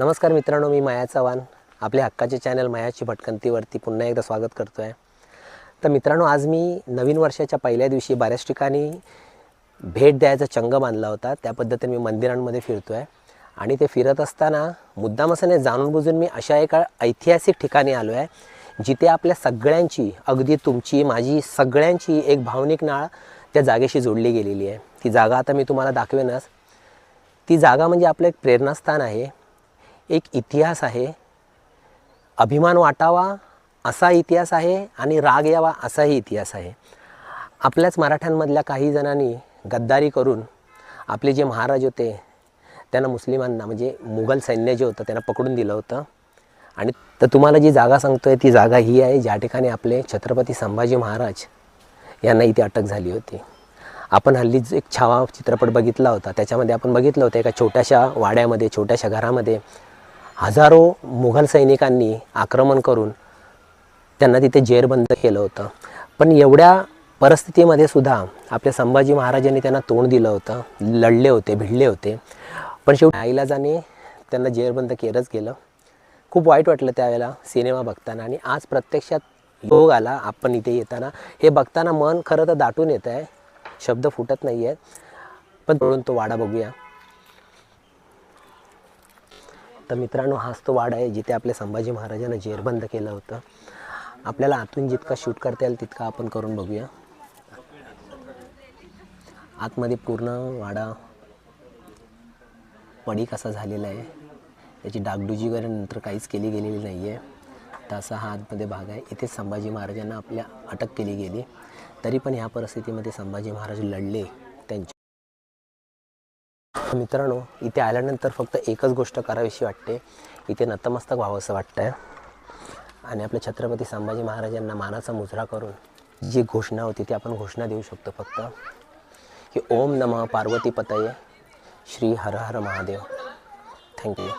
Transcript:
नमस्कार मित्रांनो, मी माया चव्हाण आपल्या हक्काचे चॅनल मायाची भटकंतीवरती पुन्हा एकदा स्वागत करतो आहे। तर मित्रांनो, आज मी नवीन वर्षाच्या पहिल्या दिवशी बऱ्याच ठिकाणी भेट द्यायचा चंग बांधला होता। त्या पद्धतीने मी मंदिरांमध्ये फिरतो आहे आणि ते फिरत असताना मुद्दाम असं नाही, जाणून बुजून मी अशा एका ऐतिहासिक ठिकाणी आलो आहे जिथे आपल्या सगळ्यांची, अगदी तुमची माझी सगळ्यांची एक भावनिक नाळ त्या जागेशी जोडली गेलेली आहे। ती जागा आता मी तुम्हाला दाखवेनच। ती जागा म्हणजे आपलं एक प्रेरणास्थान आहे, एक इतिहास आहे, अभिमान वाटावा असा इतिहास आहे आणि राग यावा असाही इतिहास आहे। आपल्याच मराठ्यांमधल्या काही जणांनी गद्दारी करून आपले जे महाराज होते त्यांना मुस्लिमांना, म्हणजे मुघल सैन्य जे होतं त्यांना पकडून दिलं होतं। आणि तर तुम्हाला जी जागा सांगतोय ती जागा ही आहे ज्या ठिकाणी आपले छत्रपती संभाजी महाराज यांना इथे अटक झाली होती। आपण हल्लीच एक छावा चित्रपट बघितला होता, त्याच्यामध्ये आपण बघितलं होतं एका छोट्याशा वाड्यामध्ये, छोट्याशा घरामध्ये हजारो मुघल सैनिकांनी आक्रमण करून त्यांना तिथे जेरबंद केलं होतं। पण एवढ्या परिस्थितीमध्ये सुद्धा आपल्या संभाजी महाराजांनी त्यांना तोंड दिलं होतं, लढले होते, भिडले होते, पण शेवटी नाईलाजाने त्यांना जेरबंद केलंच गेलं। खूप वाईट वाटलं त्यावेळेला सिनेमा बघताना, आणि आज प्रत्यक्षात योग आला। आपण इथे येताना हे बघताना मन खरं तर दाटून येत आहे, शब्द फुटत नाही आहेत। पण तोडून तो वाडा बघूया। तर मित्रांनो, हाच तो वाडा आहे जिथे आपल्या संभाजी महाराजांना जेरबंद केलं होतं। आपल्याला आतून जितका शूट करता येईल तितका आपण करून बघूया। आतमध्ये पूर्ण वाडा पडी कसा झालेला आहे, याची डागडुजी वगैरे नंतर काहीच केली गेलेली नाही आहे। तर असा हा आतमध्ये भाग आहे। इथे संभाजी महाराजांना आपल्या अटक केली गेली, तरी पण ह्या परिस्थितीमध्ये संभाजी महाराज लढले त्यांच्या। मित्रांनो, इथे आल्यानंतर फक्त एकच गोष्ट करावीशी वाटते, इथे नतमस्तक व्हावंसं वाटतं आहे आणि आपल्या छत्रपती संभाजी महाराजांना मानाचा मुजरा करून जी घोषणा होती ती आपण घोषणा देऊ शकतो फक्त, की ओम नमः पार्वती पतये श्री हर हर महादेव। थँक्यू।